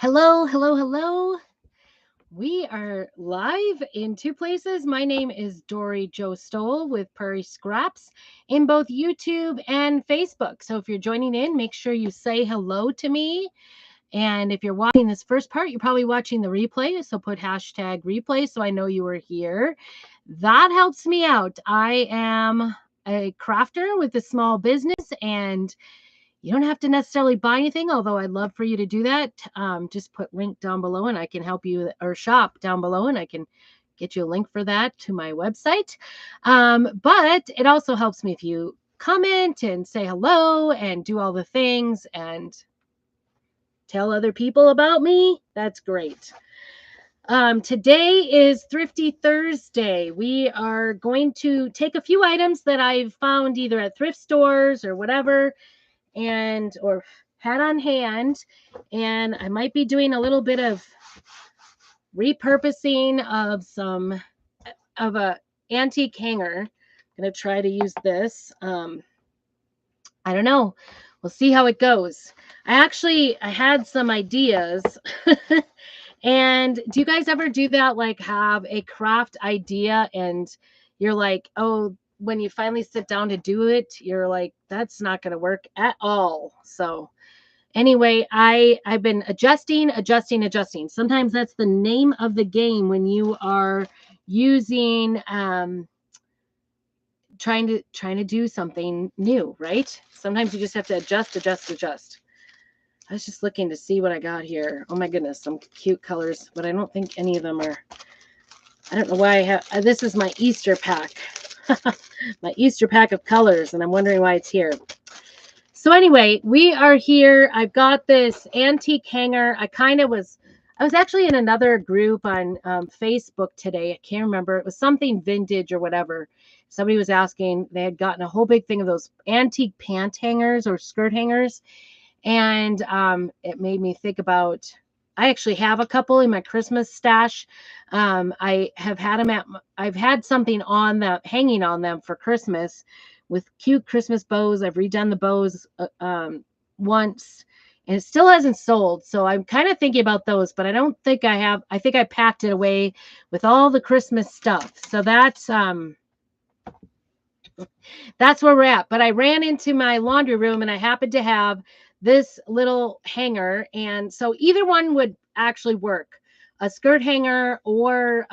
Hello, hello, hello. We are live in two places. My name is Dory Jo Stoll with Prairie Scraps in both YouTube and Facebook. So if you're joining in, make sure you say hello to me. And if you're watching this first part, you're probably watching the replay. So put hashtag replay so I know you were here. That helps me out. I am a crafter with a small business, and you don't have to necessarily buy anything, although I'd love for you to do that. Just put link down below and I can help you, or shop down below and I can get you a link for that to my website. But it also helps me if you comment and say hello and do all the things and tell other people about me. That's great. Today is Thrifty Thursday. We are going to take a few items that I've found either at thrift stores or whatever, or had on hand, and I might be doing a little bit of repurposing of a antique hanger. I'm gonna try to use this. I don't know. We'll see how it goes. I had some ideas. And do you guys ever do that? Like have a craft idea and you're like, oh, when you finally sit down to do it, you're like, that's not going to work at all. So anyway, I've been adjusting. Sometimes that's the name of the game when you are using trying to do something new, right? Sometimes you just have to adjust. I was just looking to see what I got here. Oh my goodness, some cute colors, but I don't think any of them are. I don't know why I have. This is my Easter pack. My Easter pack of colors, and I'm wondering why it's here. So anyway, we are here. I've got this antique hanger. I was actually in another group on Facebook today. I can't remember. It was something vintage or whatever. Somebody was asking. They had gotten a whole big thing of those antique pant hangers or skirt hangers. And it made me think about, I actually have a couple in my Christmas stash. I've had something on them, hanging on them for Christmas with cute Christmas bows. I've redone the bows once and it still hasn't sold. So I'm kind of thinking about those, but I don't think I have. I think I packed it away with all the Christmas stuff. So that's where we're at. But I ran into my laundry room and I happened to have this little hanger, and so either one would actually work, a skirt hanger or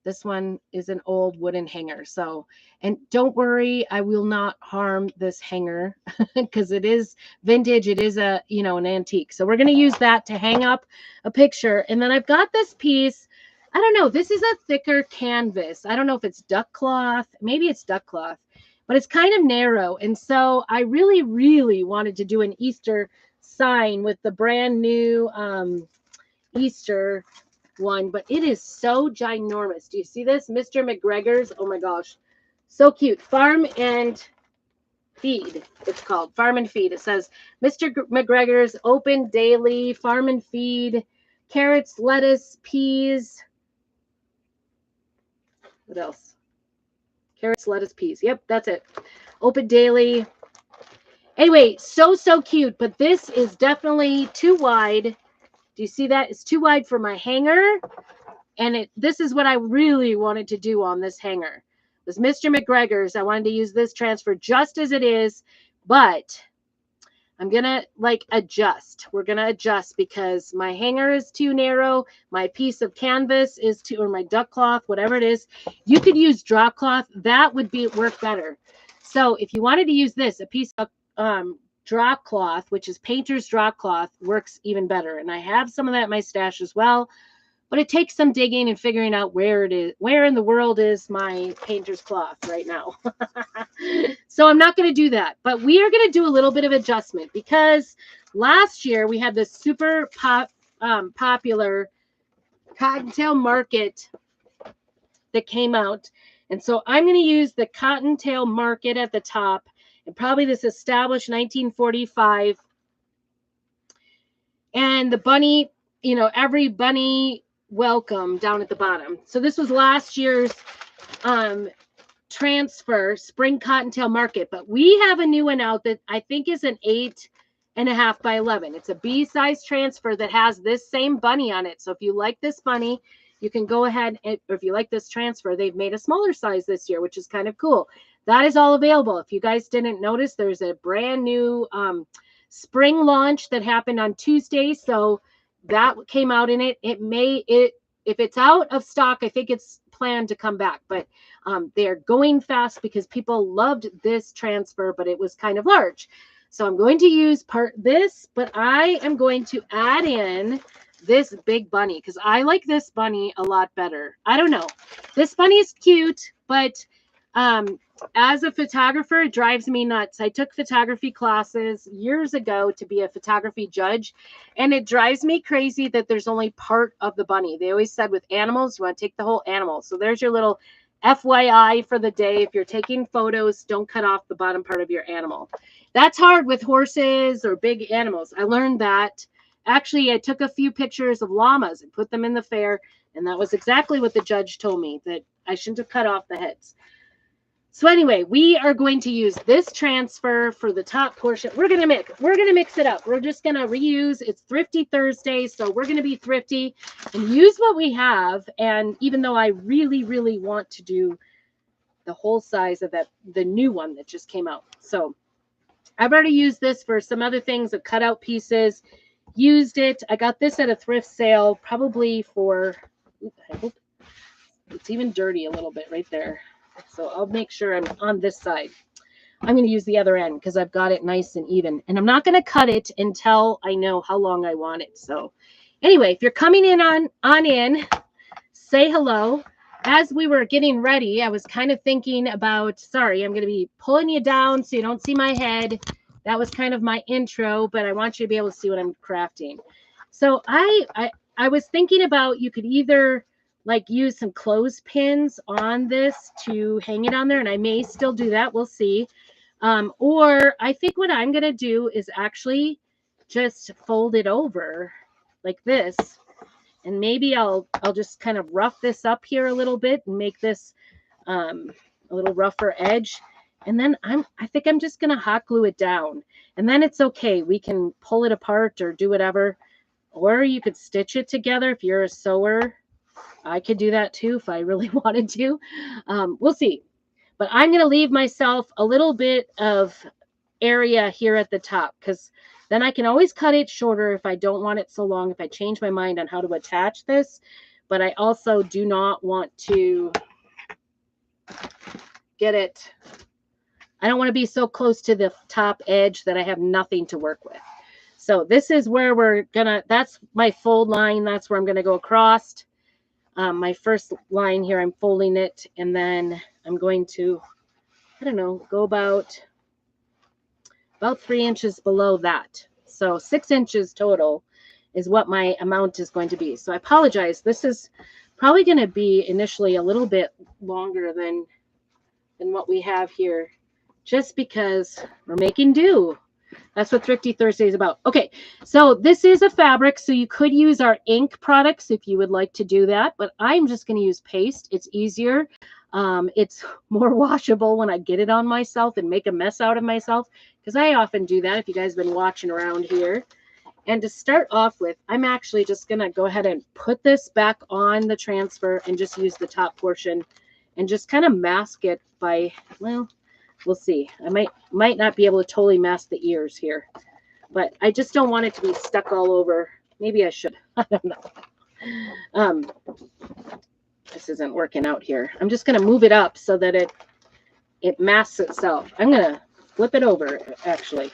this one is an old wooden hanger. So, and don't worry, I will not harm this hanger because it is vintage. It is an antique. So we're going to use that to hang up a picture. And then I've got this piece. I don't know. This is a thicker canvas. I don't know if it's duck cloth. Maybe it's duck cloth, but it's kind of narrow. And so I really, really wanted to do an Easter sign with the brand new Easter one, but it is so ginormous. Do you see this? Mr. McGregor's. Oh my gosh. So cute. Farm and Feed. It's called Farm and Feed. It says Mr. McGregor's open daily, farm and feed, carrots, lettuce, peas. What else? Carrots, lettuce, peas. Yep, that's it. Open daily. Anyway, so cute, but this is definitely too wide. Do you see that? It's too wide for my hanger. And this is what I really wanted to do on this hanger. It was Mr. McGregor's. I wanted to use this transfer just as it is, but I'm going to adjust. We're going to adjust because my hanger is too narrow. My piece of canvas is or my duck cloth, whatever it is. You could use drop cloth. That would work better. So if you wanted to use this, a piece of drop cloth, which is painter's drop cloth, works even better. And I have some of that in my stash as well. But it takes some digging and figuring out where in the world is my painter's cloth right now. So I'm not going to do that. But we are going to do a little bit of adjustment because last year we had this super popular Cottontail Market that came out. And so I'm going to use the Cottontail Market at the top. And probably this established 1945. And the bunny, every bunny welcome down at the bottom. So this was last year's transfer, Spring Cottontail Market. But we have a new one out that I think is an 8 1.5 by 11. It's a B-size transfer that has this same bunny on it. So if you like this bunny, you can go ahead and, or if you like this transfer, they've made a smaller size this year, which is kind of cool. That is all available. If you guys didn't notice, there's a brand new spring launch that happened on Tuesday. So that came out in it. If it's out of stock, I think it's planned to come back, but they're going fast because people loved this transfer, but it was kind of large. So I'm going to use this, but I am going to add in this big bunny because I like this bunny a lot better. I don't know. This bunny is cute, but as a photographer, it drives me nuts. I took photography classes years ago to be a photography judge, and it drives me crazy that there's only part of the bunny. They always said with animals, you want to take the whole animal. So there's your little FYI for the day. If you're taking photos, don't cut off the bottom part of your animal. That's hard with horses or big animals. I learned that. Actually, I took a few pictures of llamas and put them in the fair, and that was exactly what the judge told me, that I shouldn't have cut off the heads. So anyway, we are going to use this transfer for the top portion. We're gonna mix it up. We're just gonna reuse. It's Thrifty Thursday, so we're gonna be thrifty and use what we have. And even though I really, really want to do the whole size of the new one that just came out, so I've already used this for some other things of cutout pieces. Used it. I got this at a thrift sale, probably for. I hope it's even dirty a little bit right there. So I'll make sure I'm on this side. I'm going to use the other end because I've got it nice and even. And I'm not going to cut it until I know how long I want it. So anyway, if you're coming in on in, say hello. As we were getting ready, I was kind of thinking about, sorry, I'm going to be pulling you down so you don't see my head. That was kind of my intro, but I want you to be able to see what I'm crafting. So I was thinking about, you could either like use some clothespins on this to hang it on there, and I may still do that. We'll see. Or I think what I'm going to do is actually just fold it over like this, and maybe I'll just kind of rough this up here a little bit and make this a little rougher edge. And then I think I'm just going to hot glue it down, and then it's okay. We can pull it apart or do whatever, or you could stitch it together if you're a sewer. I could do that too if I really wanted to. We'll see. But I'm going to leave myself a little bit of area here at the top, because then I can always cut it shorter if I don't want it so long, if I change my mind on how to attach this. But I also do not want to get it. I don't want to be so close to the top edge that I have nothing to work with. So this is where we're going to, that's my fold line. That's where I'm going to go across. My first line here, I'm folding it, and then I'm going to, I don't know, go about 3 inches below that. So 6 inches total is what my amount is going to be. So I apologize. This is probably going to be initially a little bit longer than what we have here, just because we're making do. That's what Thrifty Thursday is about. Okay, so this is a fabric, so you could use our ink products if you would like to do that, but I'm just going to use paste. It's easier. It's more washable when I get it on myself and make a mess out of myself, because I often do that if you guys have been watching around here. And to start off with, I'm actually just going to go ahead and put this back on the transfer and just use the top portion and just kind of mask it by, well, we'll see. I might not be able to totally mask the ears here, but I just don't want it to be stuck all over. Maybe I should. I don't know. This isn't working out here. I'm just going to move it up so that it masks itself. I'm going to flip it over, actually.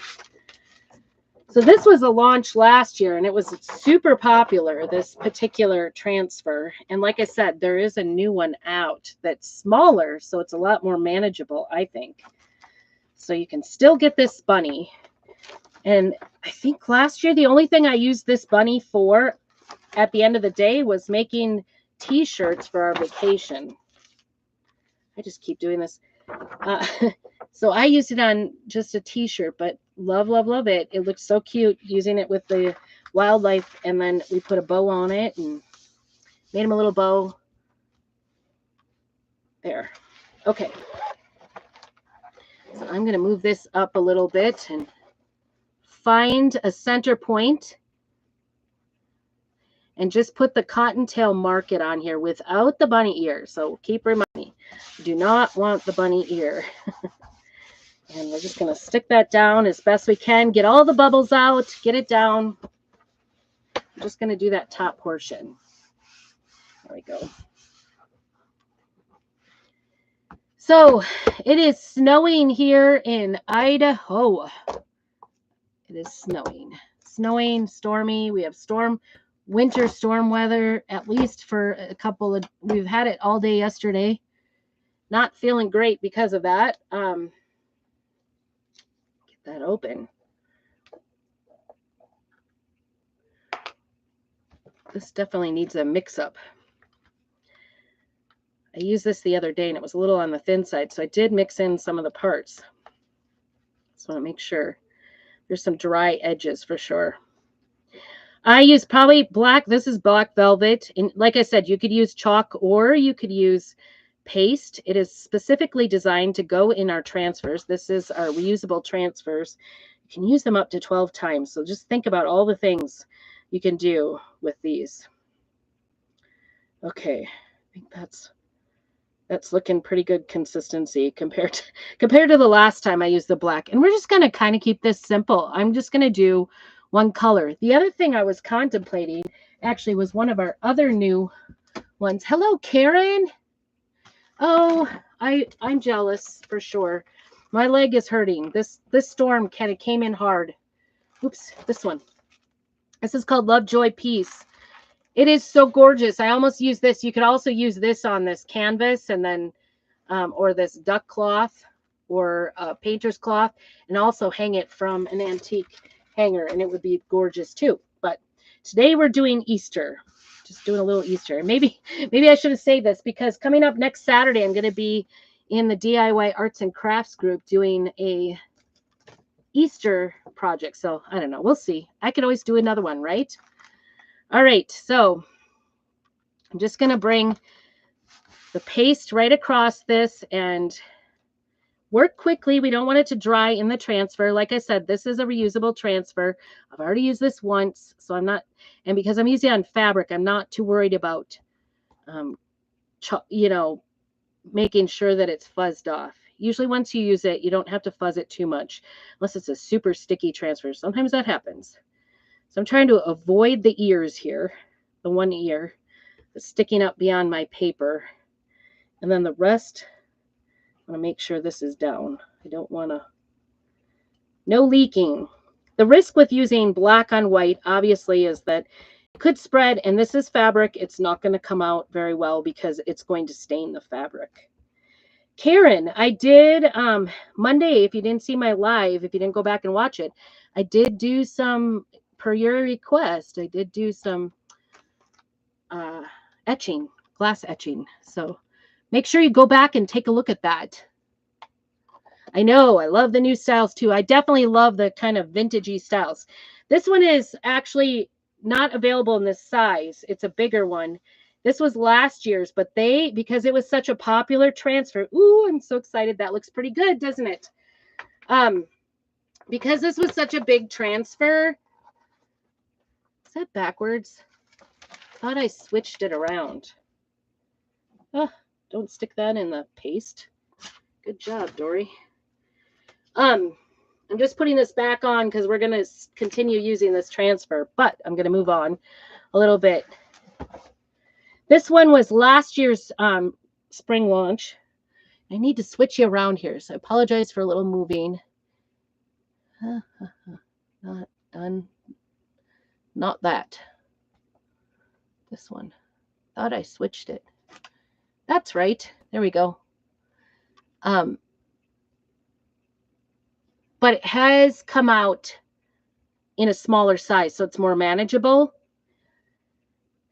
So this was a launch last year, and it was super popular, this particular transfer. And like I said, there is a new one out that's smaller, so it's a lot more manageable, I think. So you can still get this bunny. And I think last year, the only thing I used this bunny for at the end of the day was making t-shirts for our vacation. I just keep doing this. So I used it on just a t-shirt, but love, love, love it. It looks so cute using it with the wildlife. And then we put a bow on it and made him a little bow. There. Okay. So I'm going to move this up a little bit and find a center point and just put the cottontail market on here without the bunny ear. So keep reminding me, do not want the bunny ear. And we're just going to stick that down as best we can. Get all the bubbles out. Get it down. I'm just going to do that top portion. There we go. So it is snowing here in Idaho. It is snowing. Snowing, stormy. We have winter storm weather, at least for a couple of, we've had it all day yesterday. Not feeling great because of that. That open. This definitely needs a mix-up. I used this the other day and it was a little on the thin side, so I did mix in some of the parts. Just want to make sure. There's some dry edges for sure. I use probably black. This is black velvet. And like I said, you could use chalk or you could use paste. It is specifically designed to go in our transfers. This is our reusable transfers. You can use them up to 12 times. So just think about all the things you can do with these. Okay, I think that's looking pretty good consistency compared to the last time I used the black. And we're just going to kind of keep this simple. I'm just going to do one color. The other thing I was contemplating actually was one of our other new ones. Hello, Karen. Oh, I'm jealous for sure. My leg is hurting. This storm kind of came in hard. Oops, this one. This is called Love, Joy, Peace. It is so gorgeous. I almost use this. You could also use this on this canvas and then, or this duck cloth or painter's cloth, and also hang it from an antique hanger, and it would be gorgeous too. But today we're doing Easter. Just doing a little Easter. Maybe I should have saved this because coming up next Saturday, I'm going to be in the DIY Arts and Crafts group doing a Easter project. So I don't know. We'll see. I could always do another one, right? All right. So I'm just going to bring the paste right across this and work quickly. We don't want it to dry in the transfer. Like I said, this is a reusable transfer. I've already used this once, so I'm not, and because I'm using it on fabric, I'm not too worried about, making sure that it's fuzzed off. Usually once you use it, you don't have to fuzz it too much, unless it's a super sticky transfer. Sometimes that happens. So I'm trying to avoid the ears here, the one ear that's sticking up beyond my paper. And then the rest, I want to make sure this is down. I don't want to, no leaking. The risk with using black on white, obviously, is that it could spread, and this is fabric. It's not going to come out very well because it's going to stain the fabric. Karen, I did Monday, if you didn't see my live, if you didn't go back and watch it, I did do some, per your request, I did do some etching, glass etching. So make sure you go back and take a look at that. I know, I love the new styles too. I definitely love the kind of vintagey styles. This one is actually not available in this size. It's a bigger one. This was last year's, but because it was such a popular transfer. Ooh, I'm so excited. That looks pretty good, doesn't it? Because this was such a big transfer. Is that backwards? Thought I switched it around. Oh, don't stick that in the paste. Good job, Dory. I'm just putting this back on because we're going to continue using this transfer, but I'm going to move on a little bit. This one was last year's spring launch. I need to switch you around here, so I apologize for a little moving. Not done. Not that. This one. Thought I switched it. That's right. There we go. But it has come out in a smaller size, so it's more manageable.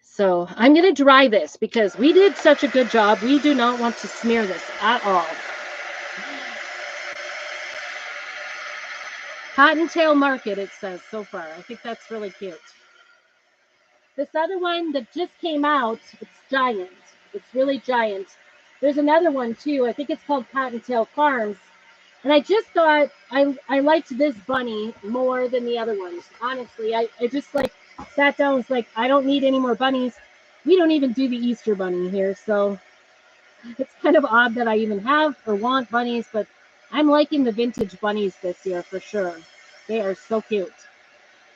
So I'm going to dry this because we did such a good job. We do not want to smear this at all. Cottontail Market, it says so far. I think that's really cute. This other one that just came out, it's giant. It's really giant. There's another one too. I think it's called Cottontail Farms. And I just thought I liked this bunny more than the other ones. Honestly, I just like sat down and was like, I don't need any more bunnies. We don't even do the Easter bunny here, so it's kind of odd that I even have or want bunnies, but I'm liking the vintage bunnies this year for sure. They are so cute.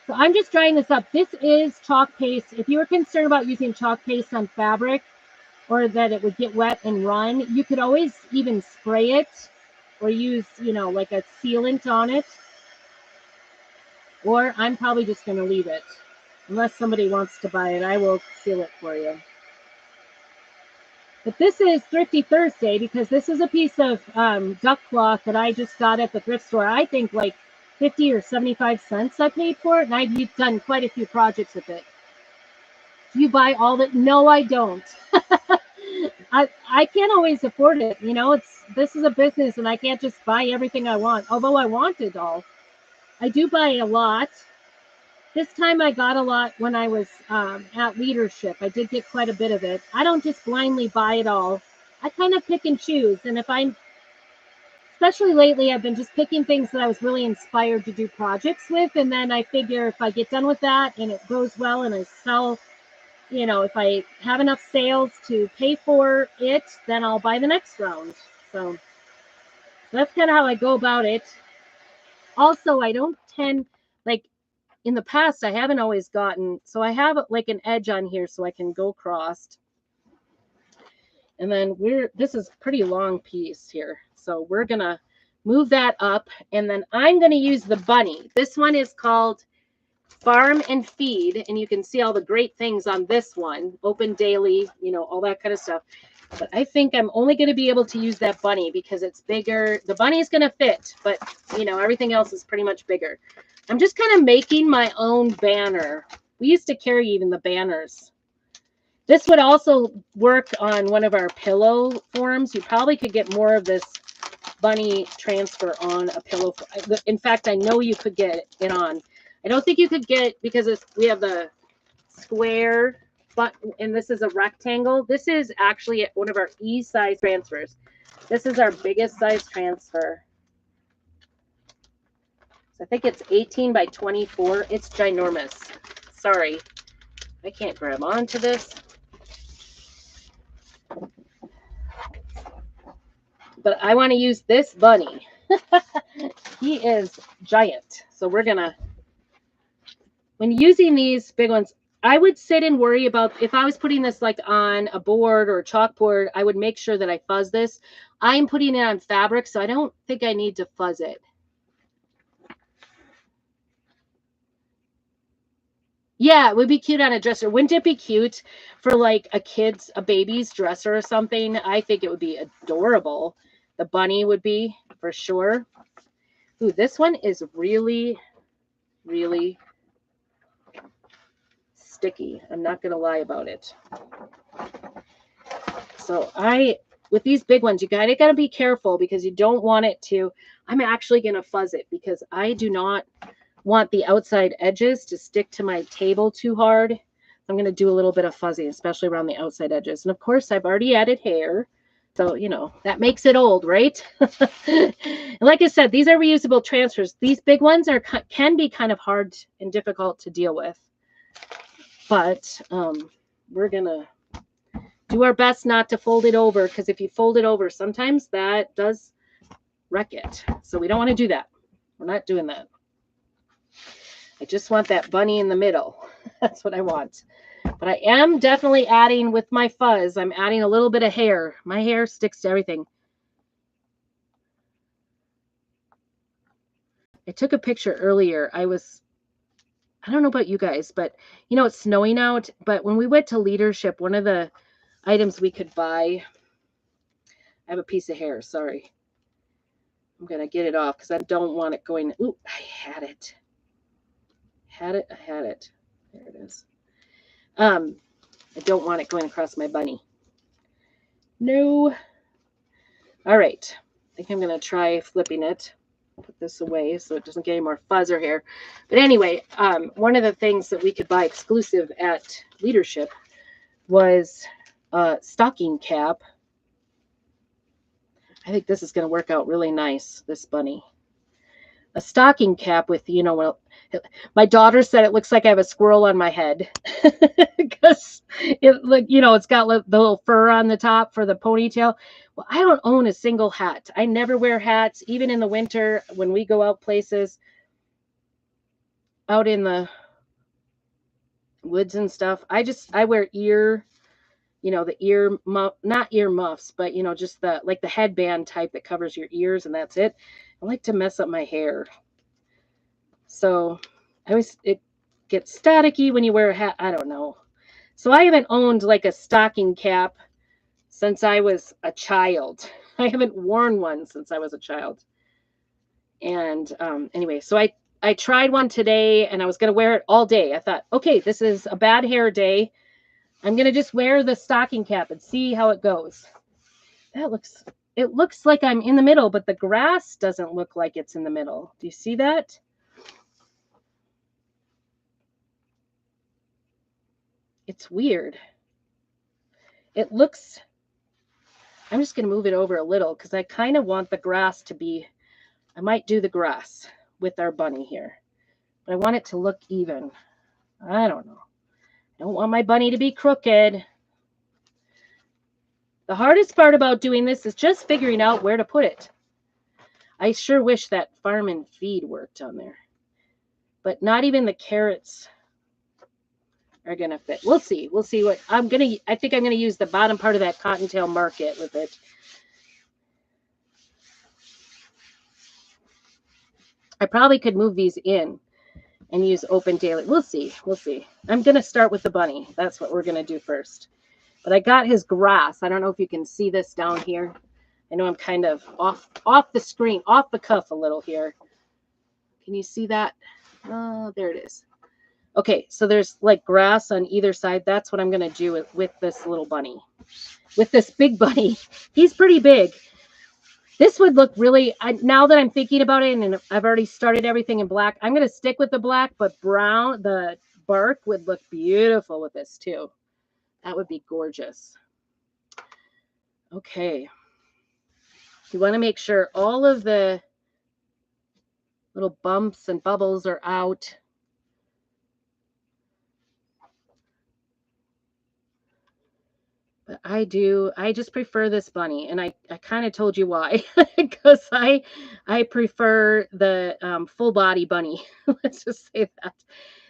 So I'm just drying this up. This is chalk paste. If you were concerned about using chalk paste on fabric or that it would get wet and run, you could always even spray it or use, you know, like a sealant on it. Or I'm probably just going to leave it. Unless somebody wants to buy it, I will seal it for you. But this is Thrifty Thursday because this is a piece of duck cloth that I just got at the thrift store. I think like 50 or 75 cents I paid for it, and I've done quite a few projects with it. Do you buy all that? No, I don't. I can't always afford it. You know, this is a business, and I can't just buy everything I want. Although I want it all, I do buy a lot. This time I got a lot when I was at leadership. I did get quite a bit of it. I don't just blindly buy it all. I kind of pick and choose. And especially lately, I've been just picking things that I was really inspired to do projects with. And then I figure if I get done with that and it goes well and I sell, you know, if I have enough sales to pay for it, then I'll buy the next round. So that's kind of how I go about it. Also, I don't tend, like, in the past, I haven't always gotten, so I have like an edge on here so I can go crossed. And then this is a pretty long piece here. So we're going to move that up. And then I'm going to use the bunny. This one is called Farm and Feed. And you can see all the great things on this one. Open daily, you know, all that kind of stuff. But I think I'm only going to be able to use that bunny because it's bigger. The bunny is going to fit, but, you know, everything else is pretty much bigger. I'm just kind of making my own banner. We used to carry even the banners. This would also work on one of our pillow forms. You probably could get more of this bunny transfer on a pillow. In fact, I know you could get it on. I don't think you could get, because we have the square, and this is a rectangle. This is actually one of our E-size transfers. This is our biggest size transfer. I think it's 18 by 24. It's ginormous. Sorry, I can't grab onto this. But I want to use this bunny. He is giant. So we're going to, when using these big ones, I would sit and worry about, if I was putting this like on a board or a chalkboard, I would make sure that I fuzz this. I'm putting it on fabric, so I don't think I need to fuzz it. Yeah, it would be cute on a dresser. Wouldn't it be cute for like a baby's dresser or something? I think it would be adorable. The bunny would be, for sure. Ooh, this one is really, really sticky. I'm not going to lie about it. So with these big ones, you got to be careful because you don't want it to, I'm actually going to fuzz it because I do not want the outside edges to stick to my table too hard. I'm going to do a little bit of fuzzing, especially around the outside edges. And of course, I've already added hair. So, you know, that makes it old, right? And like I said, these are reusable transfers. These big ones can be kind of hard and difficult to deal with. But we're going to do our best not to fold it over, because if you fold it over, sometimes that does wreck it. So we don't want to do that. We're not doing that. I just want that bunny in the middle. That's what I want. But I am definitely adding, with my fuzz, I'm adding a little bit of hair. My hair sticks to everything. I took a picture earlier. I don't know about you guys, but you know, it's snowing out. But when we went to leadership, one of the items we could buy, I have a piece of hair, sorry. I'm going to get it off because I don't want it going. Ooh, I had it. I had it. There it is. I don't want it going across my bunny. No. All right. I think I'm going to try flipping it. Put this away so it doesn't get any more fuzz or hair. But anyway, one of the things that we could buy exclusive at leadership was a stocking cap. I think this is going to work out really nice, this bunny. A stocking cap with, well, my daughter said it looks like I have a squirrel on my head because it's got the little fur on the top for the ponytail. Well, I don't own a single hat. I never wear hats, even in the winter when we go out places out in the woods and stuff. I wear not ear muffs, but just the headband type that covers your ears, and that's it. I like to mess up my hair. So it gets staticky when you wear a hat. I don't know. So I haven't owned like a stocking cap since I was a child. I haven't worn one since I was a child. And anyway, so I tried one today and I was going to wear it all day. I thought, okay, this is a bad hair day. I'm going to just wear the stocking cap and see how it goes. It looks like I'm in the middle, but the grass doesn't look like it's in the middle. Do you see that? It's weird. It looks, I'm just going to move it over a little because I kind of want the grass to be, I might do the grass with our bunny here, but I want it to look even. I don't know. I don't want my bunny to be crooked. The hardest part about doing this is just figuring out where to put it. I sure wish that farm and feed worked on there, but not even the carrots are going to fit. We'll see. We'll see what I think I'm going to use the bottom part of that cottontail market with it. I probably could move these in and use open daily. We'll see. We'll see. I'm going to start with the bunny. That's what we're going to do first. But I got his grass. I don't know if you can see this down here. I know I'm kind of off the screen, off the cuff a little here. Can you see that? Oh, there it is. Okay, so there's like grass on either side. That's what I'm going to do with this little bunny. With this big bunny. He's pretty big. This would look really, now that I'm thinking about it, and I've already started everything in black, I'm going to stick with the black, but brown, the bark would look beautiful with this too. That would be gorgeous. Okay. You want to make sure all of the little bumps and bubbles are out. But I just prefer this bunny, and I kind of told you why, because I prefer the full body bunny. Let's just say that.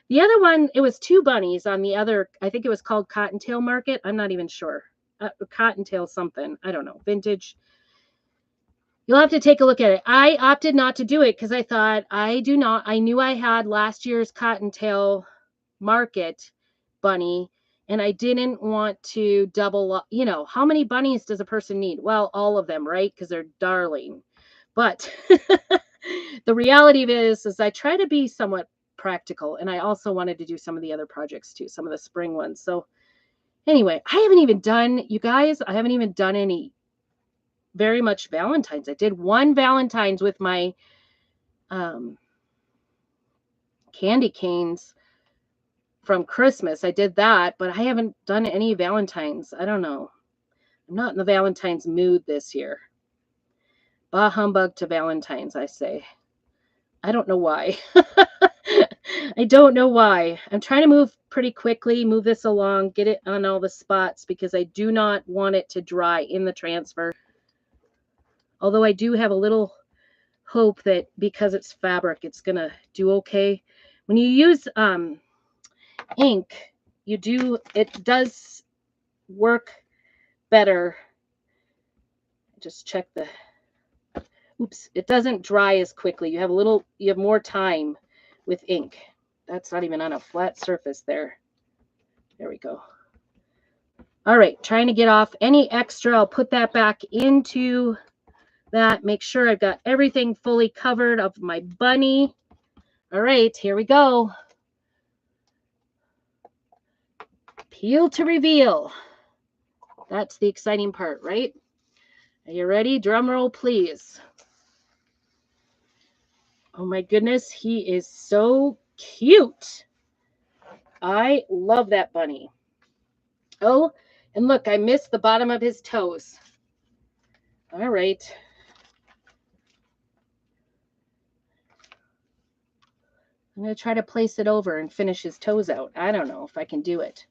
The other one, it was two bunnies on the other, I think it was called Cottontail Market. I'm not even sure. Cottontail something. I don't know. Vintage. You'll have to take a look at it. I opted not to do it because I thought I knew I had last year's Cottontail Market bunny, and I didn't want to double up. How many bunnies does a person need? Well, all of them, right? Because they're darling. But the reality of it is I try to be somewhat practical, and I also wanted to do some of the other projects too, some of the spring ones. So anyway, I haven't even done any very much Valentine's. I did one Valentine's with my candy canes from Christmas. I did that, but I haven't done any Valentine's. I don't know. I'm not in the Valentine's mood this year. Bah humbug to Valentine's, I say. I don't know why. I don't know why. I'm trying to move pretty quickly, move this along, get it on all the spots because I do not want it to dry in the transfer. Although I do have a little hope that because it's fabric, it's going to do okay. When you use ink, it does work better. Just check it doesn't dry as quickly. You have more time with ink. That's not even on a flat surface there. There we go. All right, trying to get off any extra. I'll put that back into that. Make sure I've got everything fully covered of my bunny. All right, here we go. Peel to reveal. That's the exciting part, right? Are you ready? Drum roll, please. Oh my goodness, he is so cute. I love that bunny. Oh, and look, I missed the bottom of his toes. All right. I'm going to try to place it over and finish his toes out. I don't know if I can do it.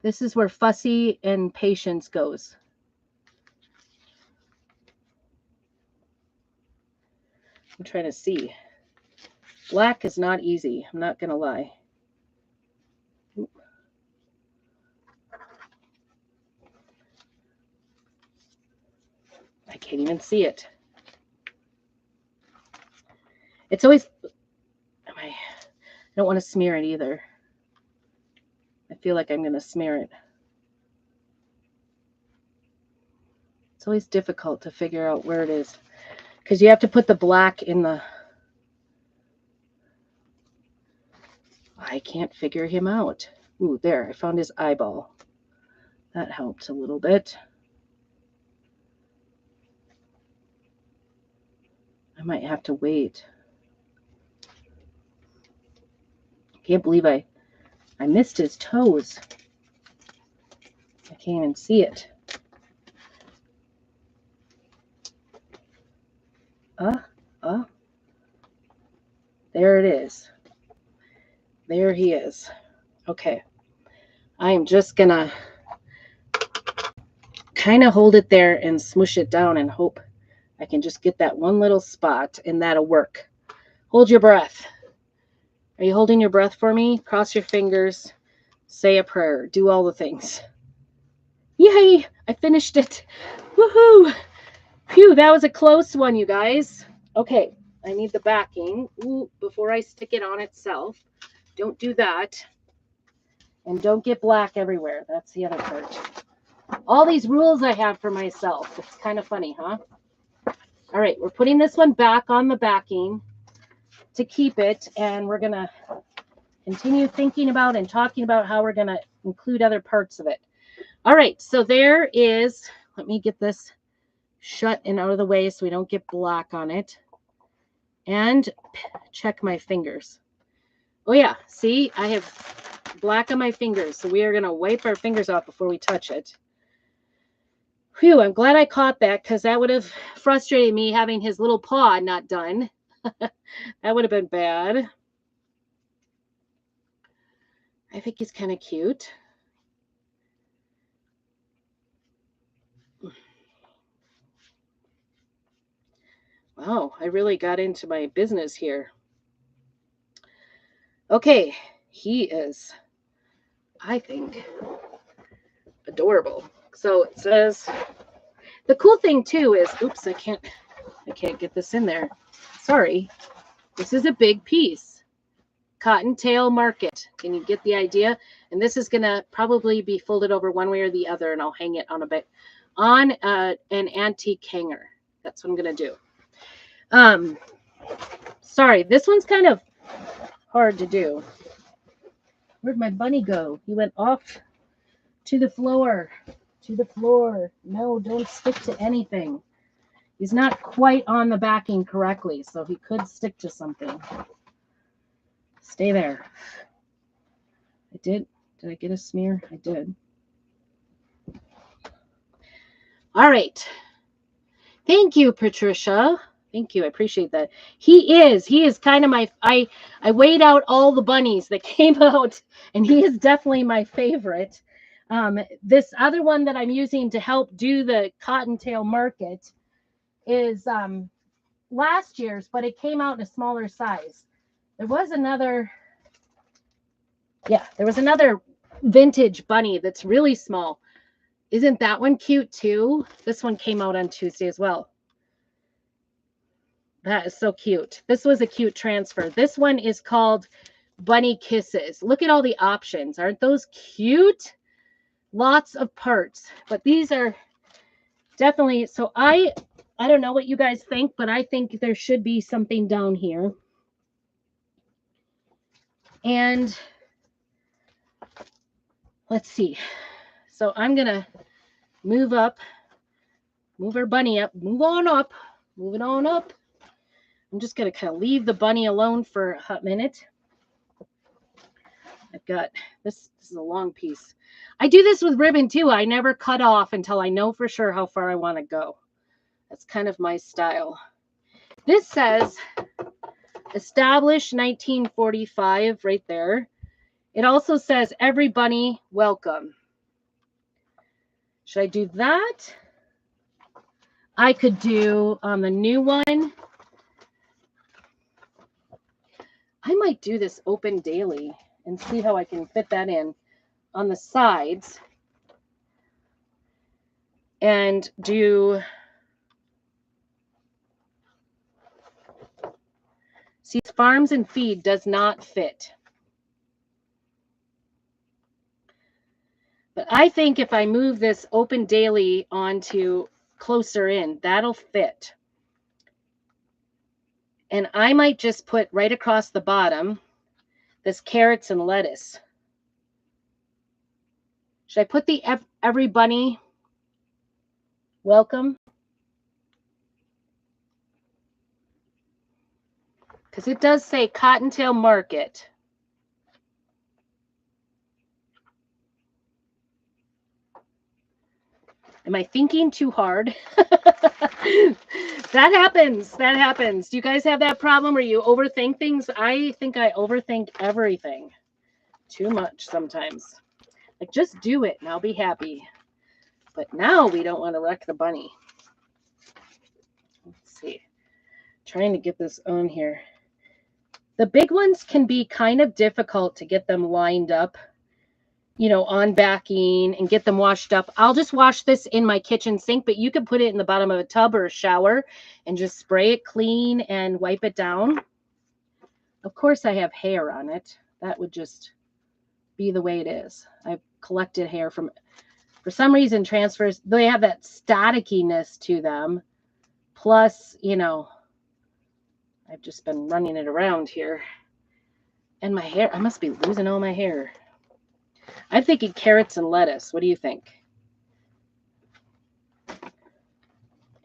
This is where fussy and patience goes. I'm trying to see. Black is not easy. I'm not going to lie. I can't even see it. It's always, I don't want to smear it either. I feel like I'm going to smear it. It's always difficult to figure out where it is because you have to put the black in the, I can't figure him out. Ooh, there, I found his eyeball. That helped a little bit. I might have to wait. Can't believe I missed his toes. I can't even see it. There it is. There he is. Okay. I am just gonna kind of hold it there and smush it down and hope I can just get that one little spot and that'll work. Hold your breath. Are you holding your breath for me? Cross your fingers. Say a prayer. Do all the things. Yay! I finished it. Woohoo! Phew, that was a close one, you guys. Okay, I need the backing. Ooh, before I stick it on itself. Don't do that. And don't get black everywhere. That's the other part. All these rules I have for myself. It's kind of funny, huh? All right, we're putting this one back on the backing to keep it. And we're going to continue thinking about and talking about how we're going to include other parts of it. All right, so there is, let me get this shut and out of the way so we don't get black on it. And check my fingers. Oh yeah, see, I have black on my fingers. So we are going to wipe our fingers off before we touch it. Phew, I'm glad I caught that because that would have frustrated me having his little paw not done. That would have been bad. I think he's kind of cute. Wow, I really got into my business here. Okay, he is, I think, adorable. So it says, the cool thing too is, oops, I can't get this in there. Sorry. This is a big piece. Cottontail market. Can you get the idea? And this is going to probably be folded over one way or the other, and I'll hang it on a bit on an antique hanger. That's what I'm going to do. Sorry, this one's kind of hard to do. Where'd my bunny go? He went off to the floor. To the floor. No, don't stick to anything. He's not quite on the backing correctly, so he could stick to something. Stay there. I did. Did I get a smear? I did. All right. Thank you, Patricia. Thank you. I appreciate that. He is kind of my, I weighed out all the bunnies that came out, and he is definitely my favorite. This other one that I'm using to help do the Cottontail market is last year's, but it came out in a smaller size. There was another vintage bunny that's really small. Isn't that one cute too? This one came out on Tuesday as well. That is so cute. This was a cute transfer. This one is called Bunny Kisses. Look at all the options. Aren't those cute? Lots of parts, but these are definitely, so I don't know what you guys think, but I think there should be something down here. And let's see. So I'm going to move our bunny up, move on up, moving on up. I'm just going to kind of leave the bunny alone for a hot minute. I've got, this is a long piece. I do this with ribbon too. I never cut off until I know for sure how far I want to go. That's kind of my style. This says, Established 1945 right there. It also says every bunny welcome. Should I do that? I could do on the new one. I might do this open daily and see how I can fit that in on the sides and do. See, farms and feed does not fit. But I think if I move this open daily onto closer in, that'll fit. And I might just put right across the bottom this carrots and lettuce. Should I put the every bunny welcome? Because it does say Cottontail Market. Am I thinking too hard? That happens. That happens. Do you guys have that problem where you overthink things? I think I overthink everything too much sometimes. Like, just do it and I'll be happy. But now we don't want to wreck the bunny. Let's see. Trying to get this on here. The big ones can be kind of difficult to get them lined up, you know, on backing and get them washed up. I'll just wash this in my kitchen sink, but you can put it in the bottom of a tub or a shower and just spray it clean and wipe it down. Of course, I have hair on it. That would just be the way it is. I've collected hair from, for some reason, transfers, they have that staticky-ness to them. Plus, you know, I've just been running it around here. And my hair, I must be losing all my hair. I'm thinking carrots and lettuce. What do you think?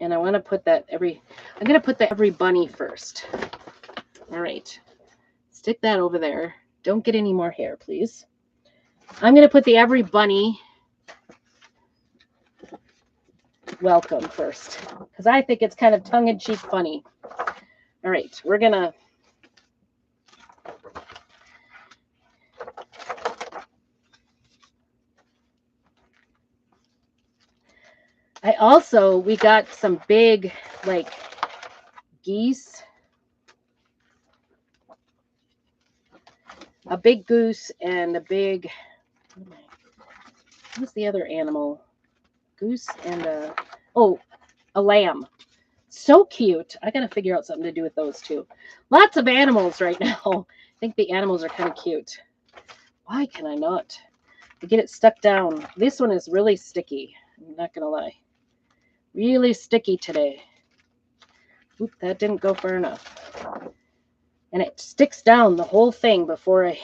And I want to put that I'm going to put the every bunny first. All right. Stick that over there. Don't get any more hair, please. I'm going to put the every bunny welcome first, because I think it's kind of tongue-in-cheek funny. All right. We're going to we got some big, like, geese. A big goose and a big, what's the other animal? Goose and a lamb. So cute. I got to figure out something to do with those two. Lots of animals right now. I think the animals are kind of cute. Why can I not? I get it stuck down. This one is really sticky. I'm not going to lie. Really sticky today. Oop, that didn't go far enough. And it sticks down the whole thing before I'm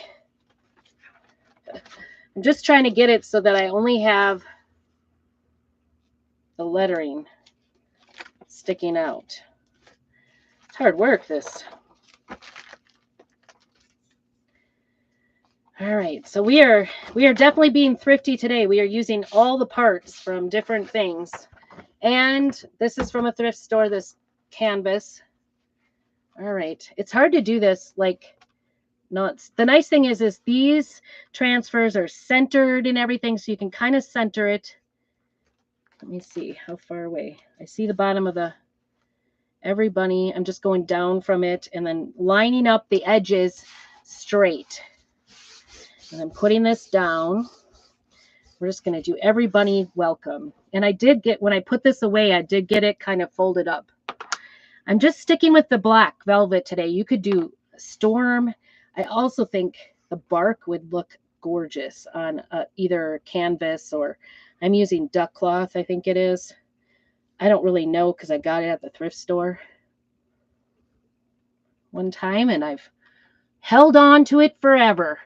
just trying to get it so that I only have the lettering sticking out. It's hard work, this. All right, so we are definitely being thrifty today. We are using all the parts from different things. And this is from a thrift store, this canvas. All right. It's hard to do this like not. The nice thing is these transfers are centered and everything, so you can kind of center it. Let me see how far away. I see the bottom of the every bunny. I'm just going down from it and then lining up the edges straight. And I'm putting this down. We're just going to do every bunny welcome. And I did get, when I put this away, I did get it kind of folded up. I'm just sticking with the black velvet today. You could do storm. I also think the bark would look gorgeous on either canvas or I'm using duck cloth, I think it is. I don't really know because I got it at the thrift store one time and I've held on to it forever.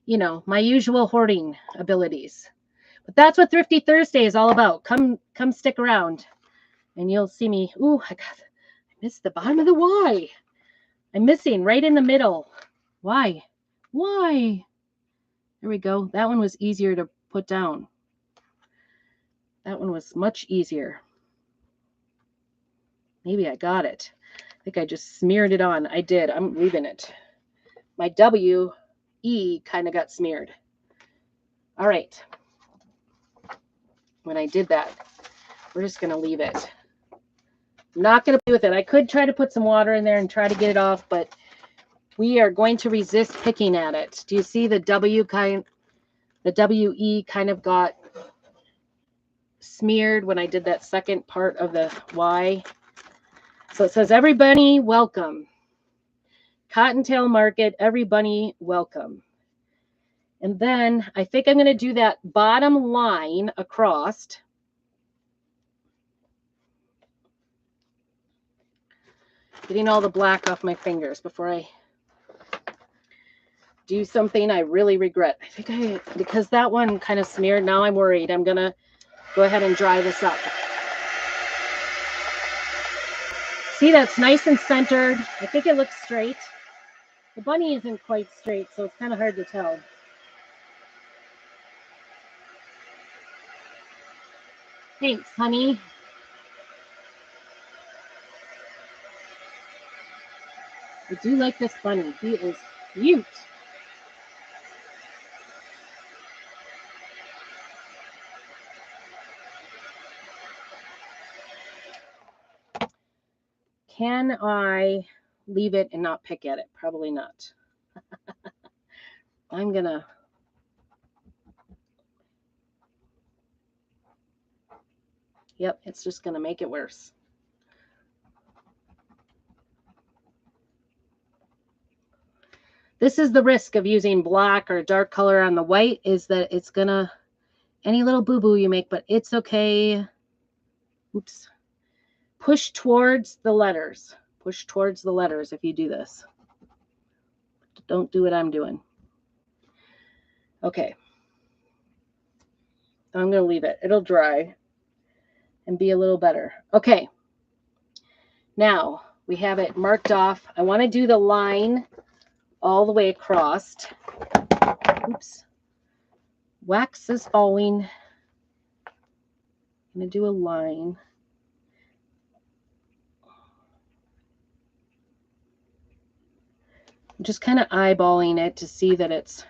You know, my usual hoarding abilities. But that's what Thrifty Thursday is all about. Come stick around and you'll see me. Ooh, I missed the bottom of the Y. I'm missing right in the middle. Why? There we go. That one was easier to put down. That one was much easier. Maybe I got it. I think I just smeared it on. I did. I'm leaving it. My W-E kind of got smeared. All right. When I did that, we're just going to leave it. I'm not going to play with it. I could try to put some water in there and try to get it off, but we are going to resist picking at it. Do you see the W-E kind of got smeared when I did that second part of the Y? So it says, everybody welcome. Cottontail Market, everybody welcome. And then I think I'm going to do that bottom line across. Getting all the black off my fingers before I do something I really regret. I think because that one kind of smeared, now I'm worried. I'm going to go ahead and dry this up. See, that's nice and centered. I think it looks straight. The bunny isn't quite straight, so it's kind of hard to tell. Thanks, honey. I do like this bunny. He is cute. Can I leave it and not pick at it? Probably not. I'm going to... Yep, it's just going to make it worse. This is the risk of using black or dark color on the white, is that it's going to, any little boo-boo you make, but it's okay. Oops. Push towards the letters. Push towards the letters if you do this. Don't do what I'm doing. Okay. I'm going to leave it. It'll dry and be a little better. Okay. Now we have it marked off. I want to do the line all the way across. Oops. Wax is falling. I'm going to do a line. I'm just kind of eyeballing it to see that it's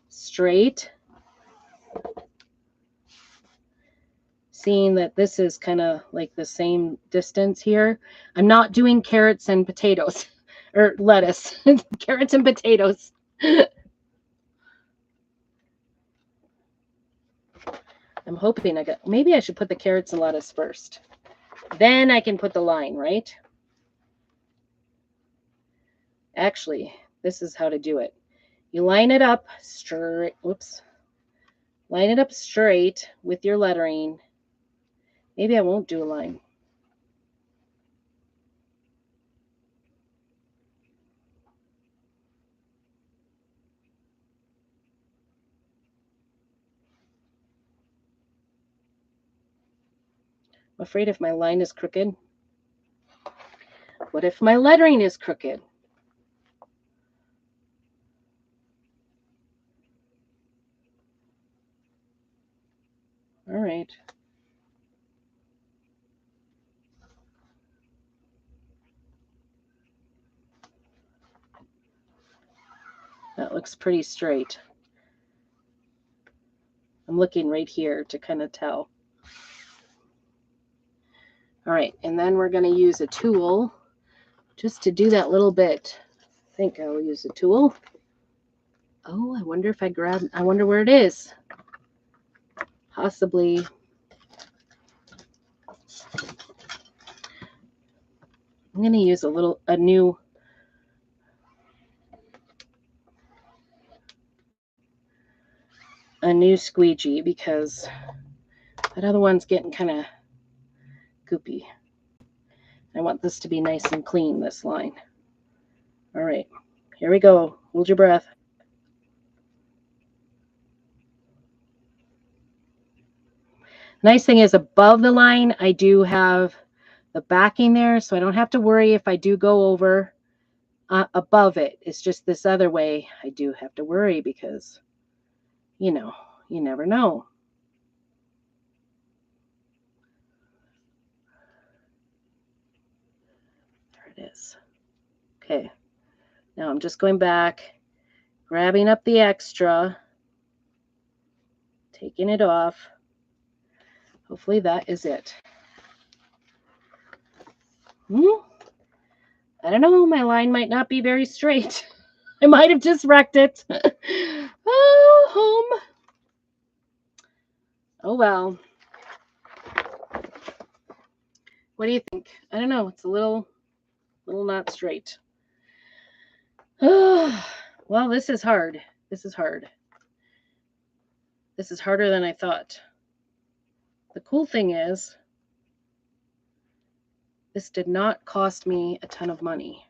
straight. Seeing that this is kind of like the same distance here. I'm not doing carrots and potatoes or lettuce. Carrots and potatoes. I'm hoping I got, maybe I should put the carrots and lettuce first. Then I can put the line, right? Actually, this is how to do it. You line it up straight. Whoops. Line it up straight with your lettering. Maybe I won't do a line. I'm afraid if my line is crooked. What if my lettering is crooked? All right. That looks pretty straight. I'm looking right here to kind of tell. All right, and then we're going to use a tool just to do that little bit. I think I will use a tool. Oh, I wonder if I wonder where it is. Possibly. I'm going to use a new squeegee because that other one's getting kind of goopy. I want this to be nice and clean, this line. All right, here we go. Hold your breath. Nice thing is above the line, I do have the backing there, so I don't have to worry if I do go over above it. It's just this other way I do have to worry because, you know, you never know. it is. Okay. Now I'm just going back, grabbing up the extra, taking it off. Hopefully that is it. I don't know. My line might not be very straight. I might have just wrecked it. Oh, home. Oh, well. What do you think? I don't know. It's a little not straight. Oh, well, this is hard. This is hard. This is harder than I thought. The cool thing is, this did not cost me a ton of money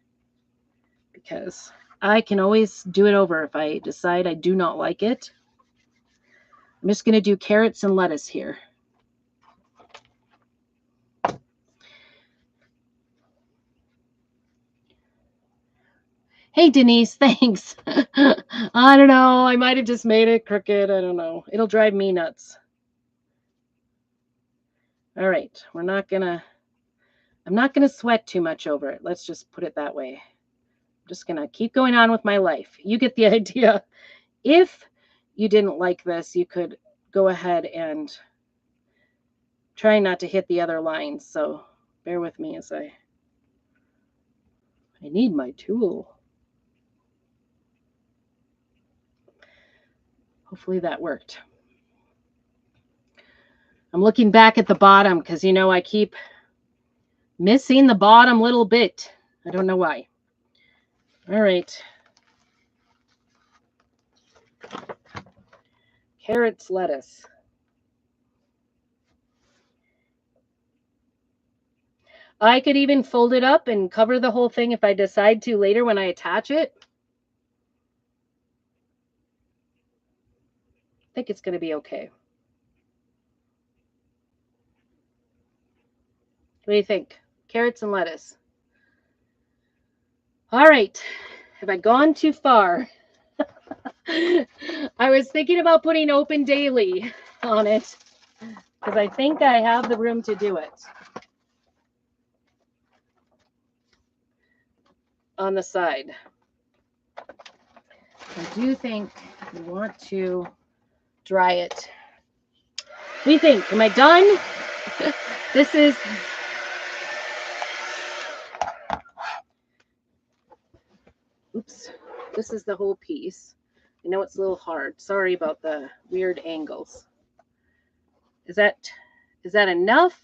because I can always do it over if I decide I do not like it. I'm just going to do carrots and lettuce here. Hey, Denise, thanks. I don't know. I might have just made it crooked. I don't know. It'll drive me nuts. All right. I'm not going to sweat too much over it. Let's just put it that way. I'm just going to keep going on with my life. You get the idea. If you didn't like this, you could go ahead and try not to hit the other lines. So bear with me as I need my tool. Hopefully that worked. I'm looking back at the bottom because, you know, I keep missing the bottom little bit. I don't know why. All right. Carrots, lettuce. I could even fold it up and cover the whole thing if I decide to later when I attach it. I think it's going to be okay. What do you think? Carrots and lettuce. All right. Have I gone too far? I was thinking about putting open daily on it because I think I have the room to do it. On the side. I do think we want to dry it. What do you think? Am I done? This is... Oops. This is the whole piece. I know it's a little hard. Sorry about the weird angles. Is that enough?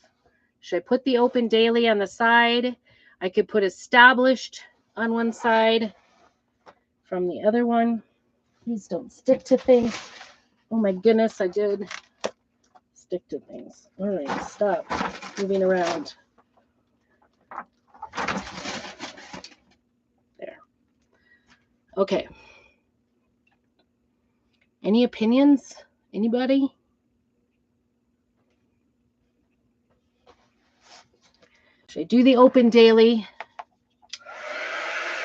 Should I put the open daily on the side? I could put established on one side from the other one. Please don't stick to things. Oh my goodness, I did stick to things. All right, stop moving around. There. Okay. Any opinions? Anybody? Should I do the open daily?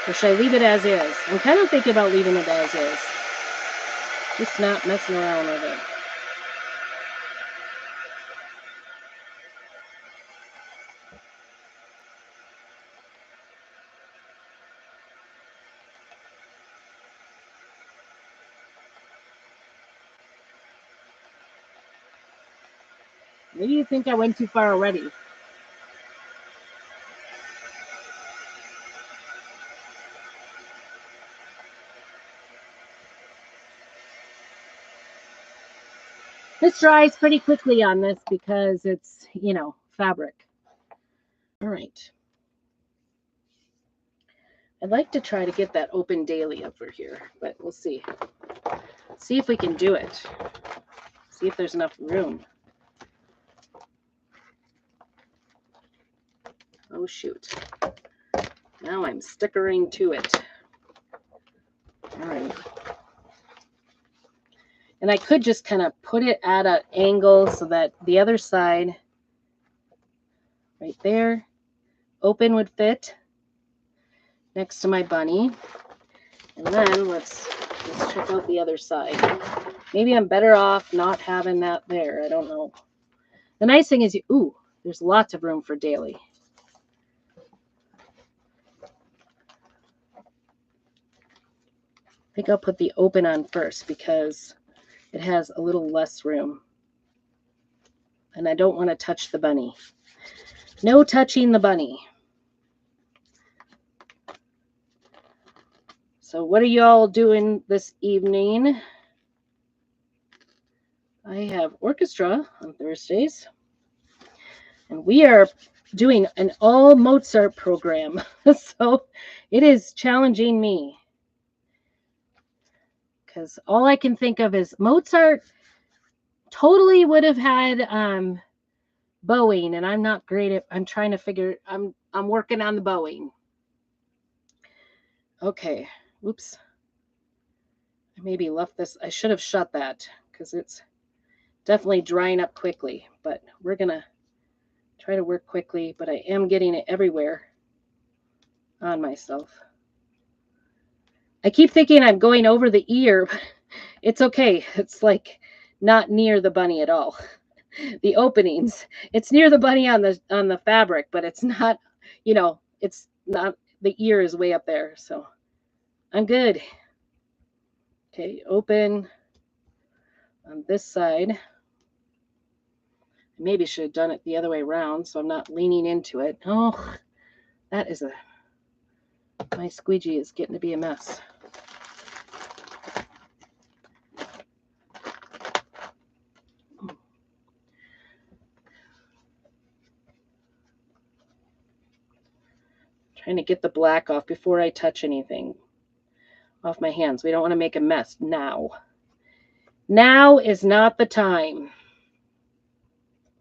Or should I leave it as is? I'm kind of thinking about leaving it as is. Just not messing around with it. Maybe you think I went too far already. This dries pretty quickly on this because it's, you know, fabric. All right. I'd like to try to get that open daily over here, but we'll see. See if we can do it. See if there's enough room. Oh, shoot. Now I'm stickering to it. All right. And I could just kind of put it at an angle so that the other side, right there, open would fit next to my bunny. And then let's check out the other side. Maybe I'm better off not having that there. I don't know. The nice thing is, there's lots of room for daily. I think I'll put the open on first because it has a little less room. And I don't want to touch the bunny. No touching the bunny. So what are y'all doing this evening? I have orchestra on Thursdays. And we are doing an all Mozart program. So it is challenging me. Because all I can think of is Mozart totally would have had bowing, and I'm not great at, I'm trying to figure, I'm working on the bowing. Okay, oops. I maybe left this, I should have shut that because it's definitely drying up quickly, but we're gonna try to work quickly, but I am getting it everywhere on myself. I keep thinking I'm going over the ear, but it's okay. It's like not near the bunny at all. The openings, it's near the bunny on the fabric, but it's not, you know, it's not, the ear is way up there, so I'm good. Okay, open on this side. Maybe should have done it the other way around so I'm not leaning into it. Oh, that is my squeegee is getting to be a mess. Trying to get the black off before I touch anything off my hands. We don't want to make a mess now. Now is not the time.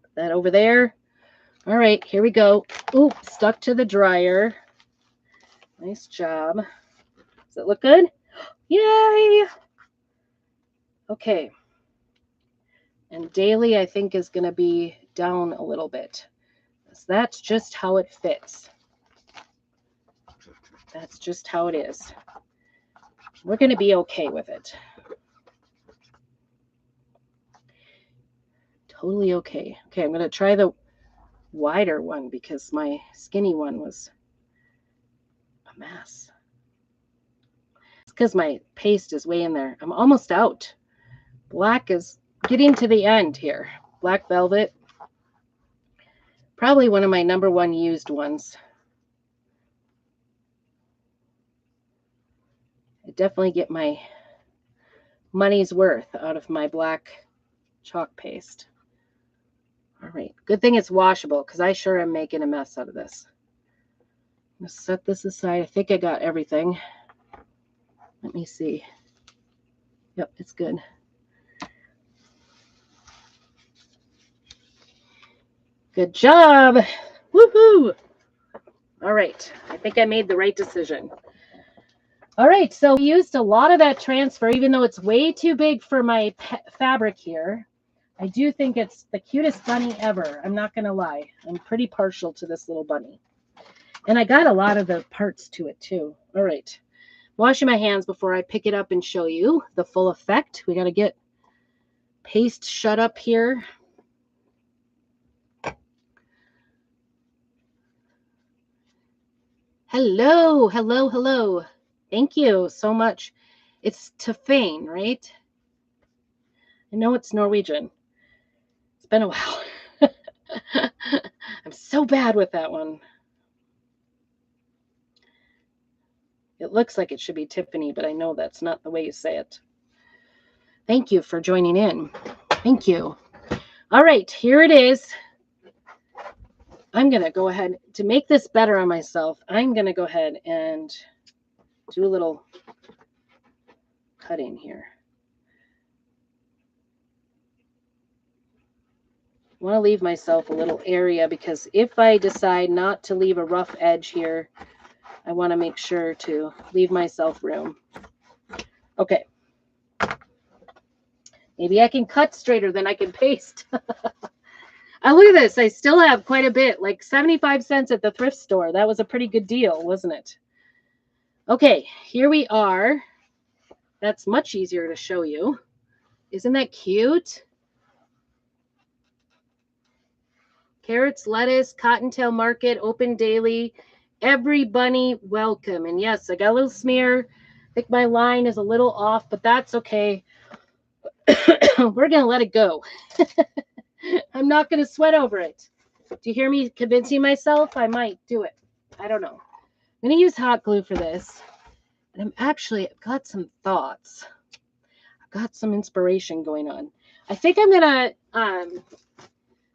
Put that over there. All right, here we go. Oop, stuck to the dryer. Nice job. Does it look good? Yay! Okay. And daily, I think, is going to be down a little bit. So that's just how it fits. That's just how it is. We're going to be okay with it. Totally okay. Okay, I'm going to try the wider one because my skinny one was a mess. It's because my paste is way in there. I'm almost out. Black is getting to the end here. Black velvet. Probably one of my #1 used ones. I definitely get my money's worth out of my black chalk paste. All right, good thing it's washable because I sure am making a mess out of this. I'm gonna set this aside. I think I got everything. Let me see. Yep, it's good. Good job. Woohoo! All right, I think I made the right decision. All right, so we used a lot of that transfer, even though it's way too big for my fabric here. I do think it's the cutest bunny ever. I'm not going to lie. I'm pretty partial to this little bunny. And I got a lot of the parts to it too. All right. Washing my hands before I pick it up and show you the full effect. We got to get paste shut up here. Hello, hello, hello. Thank you so much. It's Tefane, right? I know it's Norwegian. It's been a while. I'm so bad with that one. It looks like it should be Tiffany, but I know that's not the way you say it. Thank you for joining in. Thank you. All right, here it is. I'm going to go ahead to make this better on myself. I'm going to go ahead and do a little cutting here. I want to leave myself a little area because if I decide not to leave a rough edge here, I want to make sure to leave myself room. Okay. Maybe I can cut straighter than I can paste. Look at this. I still have quite a bit, like 75 cents at the thrift store. That was a pretty good deal, wasn't it? Okay, here we are. That's much easier to show you. Isn't that cute? Carrots, lettuce, Cottontail Market, open daily. Every bunny welcome. And yes, I got a little smear think my line is a little off, but that's okay. We're going to let it go. I'm not going to sweat over it. Do you hear me convincing myself? I might do it. I don't know. I'm going to use hot glue for this. And I've got some thoughts. I've got some inspiration going on. I think I'm going to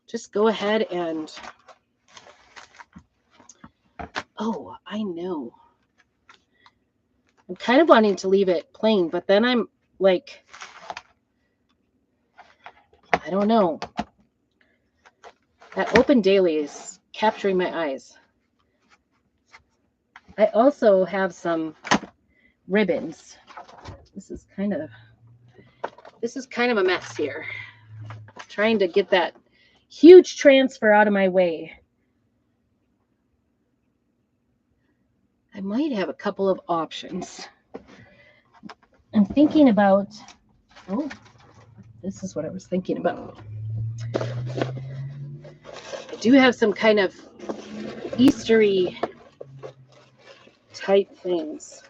just go ahead and... Oh, I know. I'm kind of wanting to leave it plain, but then I'm like, I don't know. That open daily is capturing my eyes. I also have some ribbons. This is kind of a mess here. I'm trying to get that huge transfer out of my way. I might have a couple of options. I'm thinking about, oh, this is what I was thinking about. I do have some kind of Eastery type things,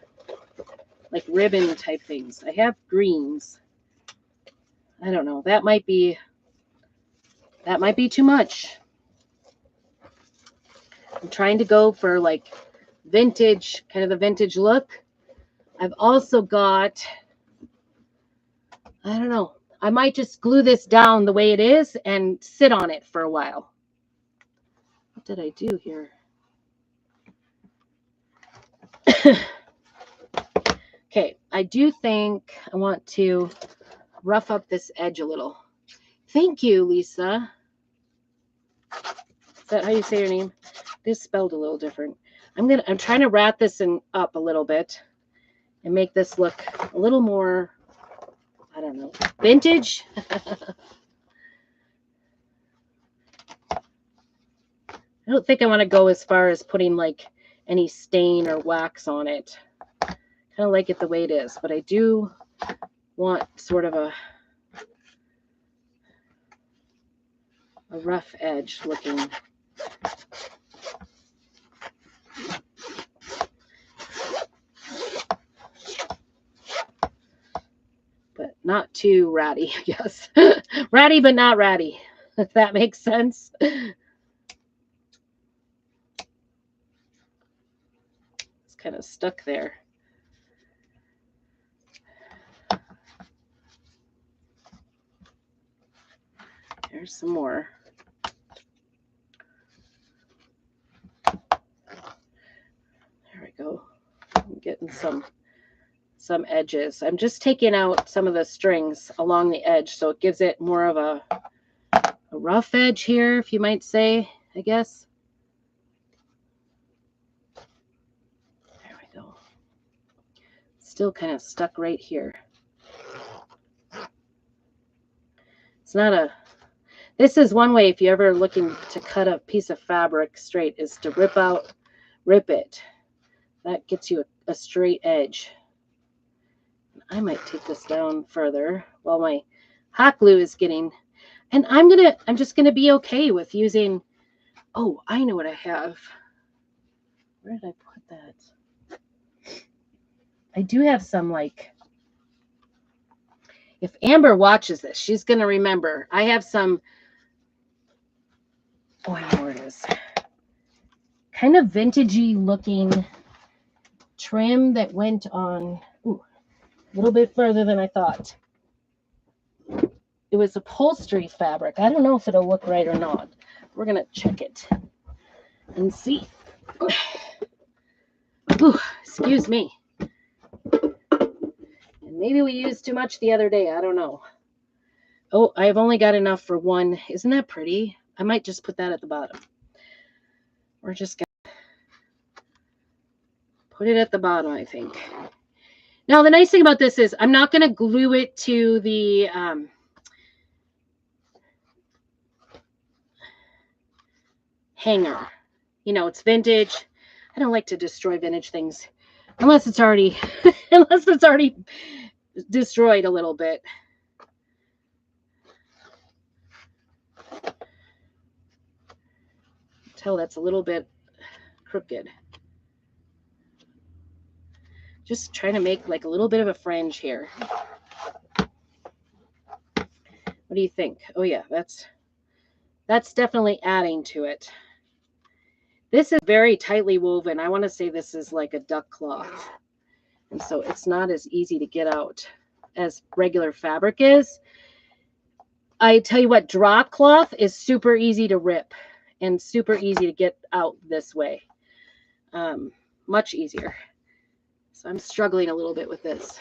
like ribbon type things. I have greens. I don't know. That might be too much. I'm trying to go for like vintage, kind of the vintage look. I've also got, I don't know. I might just glue this down the way it is and sit on it for a while. What did I do here? Okay, I do think I want to rough up this edge a little. Thank you, Lisa. Is that how you say your name? This spelled a little different. I'm trying to wrap this up a little bit and make this look a little more, I don't know, vintage. I don't think I want to go as far as putting like any stain or wax on it. Kind of like it the way it is, but I do want sort of a rough edge looking. But not too ratty, I guess. Ratty, but not ratty, if that makes sense. It's kind of stuck there. There's some more. There we go. I'm getting some edges. I'm just taking out some of the strings along the edge, so it gives it more of a rough edge here, if you might say, I guess. There we go. Still kind of stuck right here. It's not a... This is one way, if you're ever looking to cut a piece of fabric straight, is to rip it. That gets you a straight edge. I might take this down further while my hot glue is getting, and I'm just gonna be okay with using, oh, I know what I have. Where did I put that? I do have some, like, if Amber watches this, she's gonna remember. I have some, oh, I know where it is. Kind of vintagey looking trim that went on, ooh, a little bit further than I thought. It was upholstery fabric. I don't know if it'll look right or not. We're going to check it and see. Ooh, excuse me. And maybe we used too much the other day. I don't know. Oh, I've only got enough for one. Isn't that pretty? I might just put that at the bottom. We're just going to put it at the bottom, I think. Now, the nice thing about this is I'm not going to glue it to the hanger. You know, it's vintage. I don't like to destroy vintage things unless it's already destroyed a little bit. Tell that's a little bit crooked. Just trying to make like a little bit of a fringe here. What do you think? Oh yeah, that's definitely adding to it. This is very tightly woven. I want to say this is like a duck cloth. And so it's not as easy to get out as regular fabric is. I tell you what, drop cloth is super easy to rip and super easy to get out this way. Much easier. So I'm struggling a little bit with this.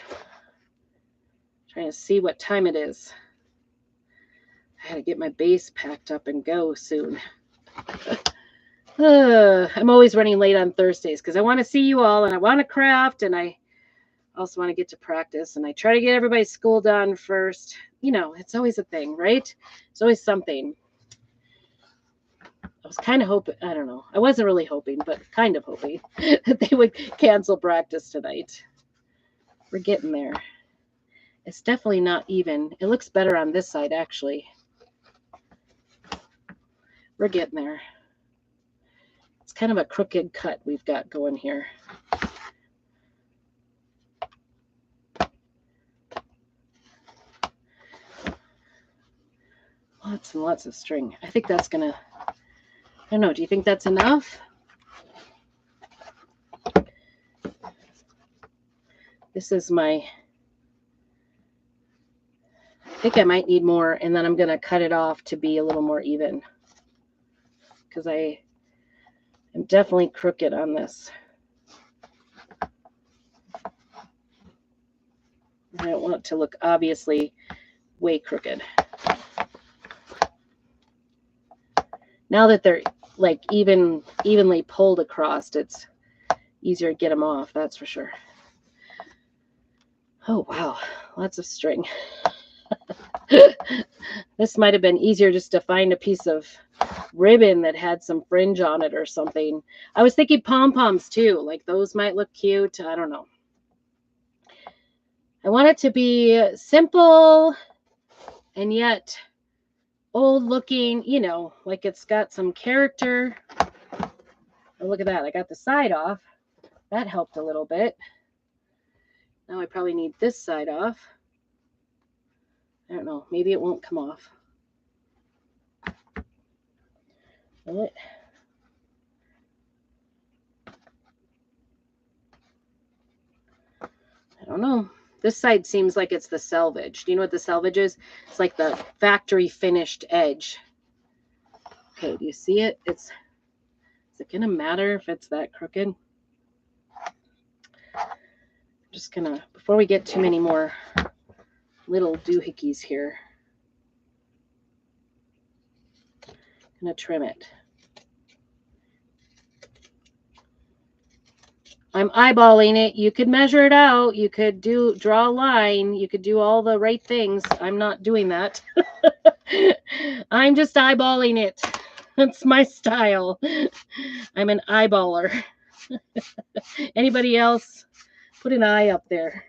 Trying to see what time it is. I gotta get my base packed up and go soon. I'm always running late on Thursdays because I want to see you all and I want to craft and I also want to get to practice and I try to get everybody's school done first. You know, it's always a thing, right? It's always something. I was kind of hoping, I don't know. I wasn't really hoping, but kind of hoping that they would cancel practice tonight. We're getting there. It's definitely not even. It looks better on this side, actually. We're getting there. It's kind of a crooked cut we've got going here. Lots and lots of string. I think that's gonna, I don't know, do you think that's enough? This is my, I think I might need more, and then I'm gonna cut it off to be a little more even. Because I am definitely crooked on this. I don't want it to look obviously way crooked. Now that they're like evenly pulled across, it's easier to get them off, that's for sure. Oh, wow. Lots of string. This might have been easier just to find a piece of ribbon that had some fringe on it or something. I was thinking pom-poms too. Like those might look cute. I don't know. I want it to be simple and yet old looking, you know, like it's got some character. Oh, look at that. I got the side off. That helped a little bit. Now I probably need this side off. I don't know. Maybe it won't come off. Will it? I don't know. This side seems like it's the selvage. Do you know what the selvage is? It's like the factory finished edge. Okay, do you see it? Is it going to matter if it's that crooked? I'm just going to, before we get too many more little doohickeys here, I'm going to trim it. I'm eyeballing it. You could measure it out. You could draw a line. You could do all the right things. I'm not doing that. I'm just eyeballing it. That's my style. I'm an eyeballer. Anybody else? Put an eye up there.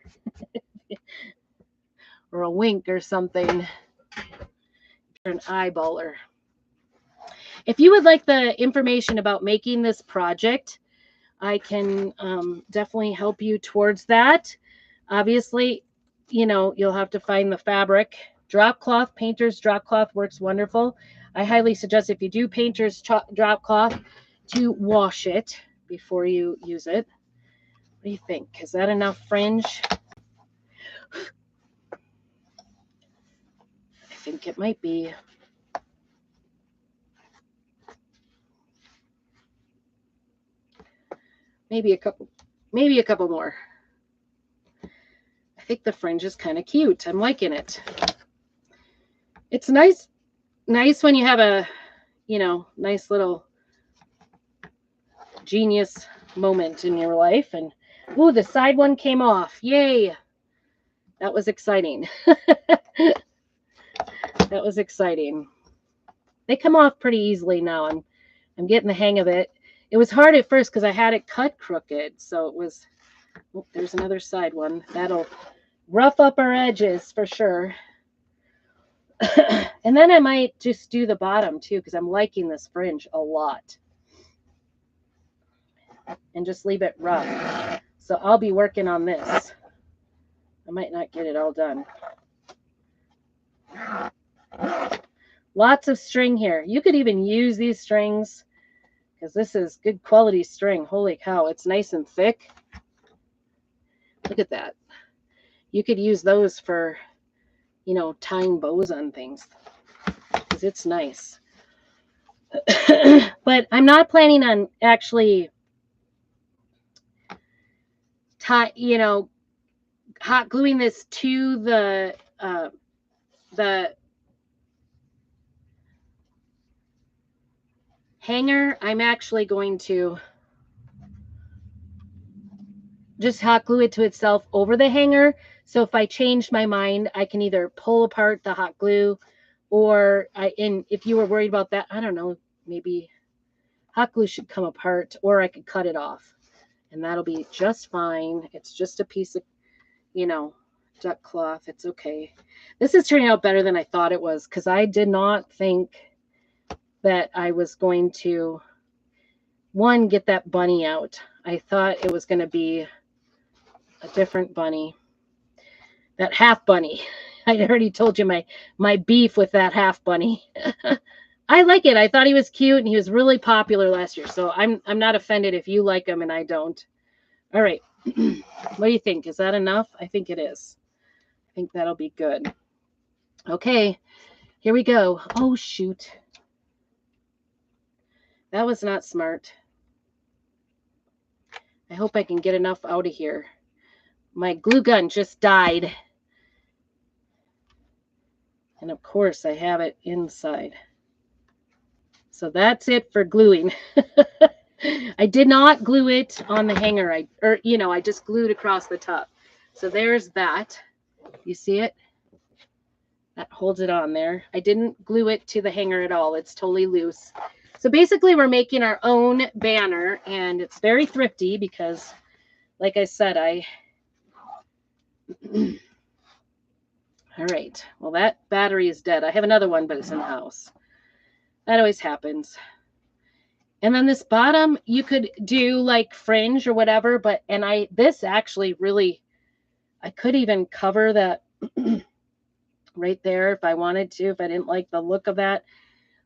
Or a wink or something. You're an eyeballer. If you would like the information about making this project, I can definitely help you towards that. Obviously, you know, you'll have to find the fabric. Drop cloth, painter's drop cloth works wonderful. I highly suggest if you do painter's drop cloth to wash it before you use it. What do you think? Is that enough fringe? I think it might be. Maybe a couple more. I think the fringe is kind of cute. I'm liking it. It's nice when you have a, you know, nice little genius moment in your life. And ooh, the side one came off. Yay. That was exciting. That was exciting. They come off pretty easily now. I'm getting the hang of it. It was hard at first because I had it cut crooked. So it was, oh, there's another side one. That'll rough up our edges for sure. And then I might just do the bottom too because I'm liking this fringe a lot. And just leave it rough. So I'll be working on this. I might not get it all done. Lots of string here. You could even use these strings because this is good quality string. Holy cow, it's nice and thick. Look at that. You could use those for, you know, tying bows on things because it's nice. But I'm not planning on actually hot gluing this to the hanger. I'm actually going to just hot glue it to itself over the hanger. So if I change my mind, I can either pull apart the hot glue, or and if you were worried about that, I don't know, maybe hot glue should come apart, or I could cut it off and that'll be just fine. It's just a piece of, you know, duck cloth. It's okay. This is turning out better than I thought it was, because I did not think that I was going to, one, get that bunny out. I thought it was going to be a different bunny. That half bunny. I already told you my beef with that half bunny. I like it. I thought he was cute and he was really popular last year. So I'm not offended if you like him and I don't. All right. What do you think? Is that enough? I think it is. I think that'll be good. Okay. Here we go. Oh, shoot. That was not smart. I hope I can get enough out of here. My glue gun just died. And of course, I have it inside. So that's it for gluing. I did not glue it on the hanger. I just glued across the top. So there's that. You see it? That holds it on there. I didn't glue it to the hanger at all. It's totally loose. So basically, we're making our own banner, and it's very thrifty because, like I said, all right. Well, that battery is dead. I have another one, but it's in the house. That always happens. And then this bottom, you could do like fringe or whatever, this actually really, I could even cover that right there if I wanted to, if I didn't like the look of that.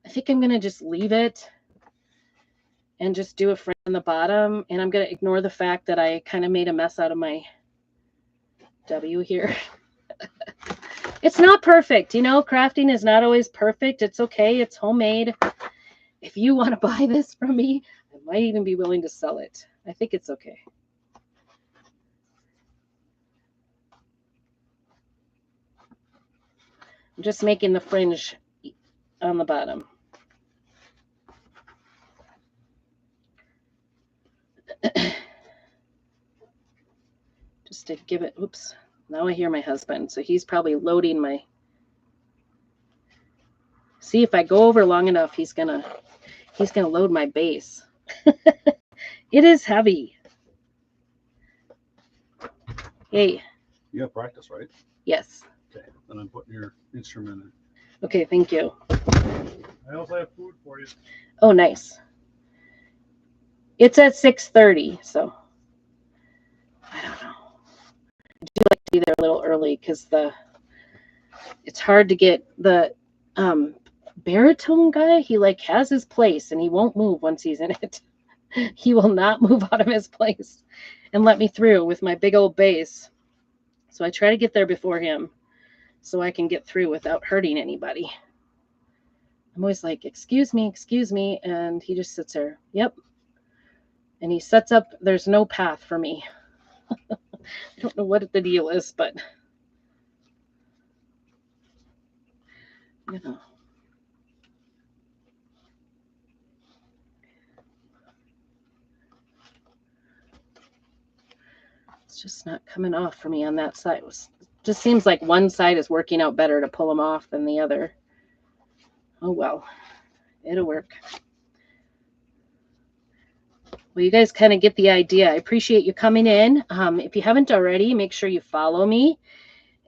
I think I'm going to just leave it and just do a fringe on the bottom. And I'm going to ignore the fact that I kind of made a mess out of my W here. It's not perfect. You know, crafting is not always perfect. It's okay. It's homemade. If you want to buy this from me, I might even be willing to sell it. I think it's okay. I'm just making the fringe on the bottom. Just to give it, oops. Now I hear my husband, so he's probably loading my, see if I go over long enough, he's gonna load my base. It is heavy. Hey. You have practice, right? Yes. Okay, then I'm putting your instrument in. Okay, thank you. I also have food for you. Oh, nice. It's at 6:30, so I don't know. I do like to be there a little early because it's hard to get the baritone guy. He like has his place and he won't move once he's in it. He will not move out of his place and let me through with my big old bass. So I try to get there before him so I can get through without hurting anybody. I'm always like, excuse me. And he just sits there. Yep. And he sets up, there's no path for me. I don't know what the deal is, but you know. It's just not coming off for me on that side. It just seems like one side is working out better to pull them off than the other. Oh, well, it'll work. Well, you guys kind of get the idea. I appreciate you coming in. If you haven't already, make sure you follow me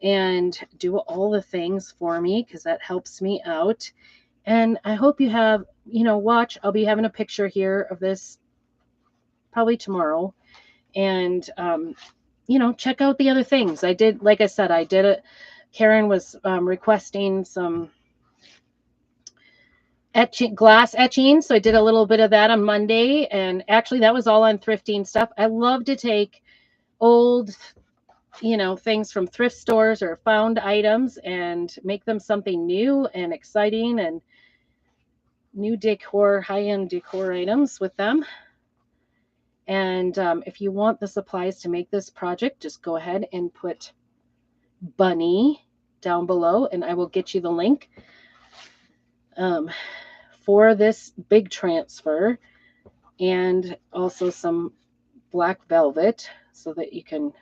and do all the things for me because that helps me out. And I hope you have, watch. I'll be having a picture here of this probably tomorrow. and check out the other things. I did, like I said, I did it. Karen was requesting some glass etching, so I did a little bit of that on Monday, and actually that was all on thrifting stuff. I love to take old things from thrift stores or found items and make them something new and exciting and new decor, high-end decor items with them. And if you want the supplies to make this project, just go ahead and put Bunny down below, and I will get you the link for this big transfer, and also some black velvet so that you can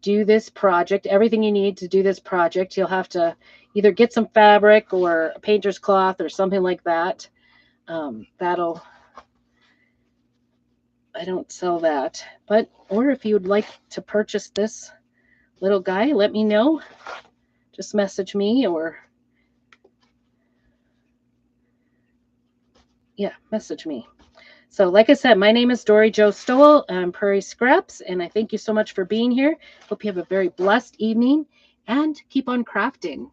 do this project. Everything you need to do this project. You'll have to either get some fabric or a painter's cloth or something like that. I don't sell that, or if you'd like to purchase this little guy, let me know. Just message me or message me. So like I said, my name is Dory Jo Stowell. I'm Prairie Scraps, and I thank you so much for being here. Hope you have a very blessed evening and keep on crafting.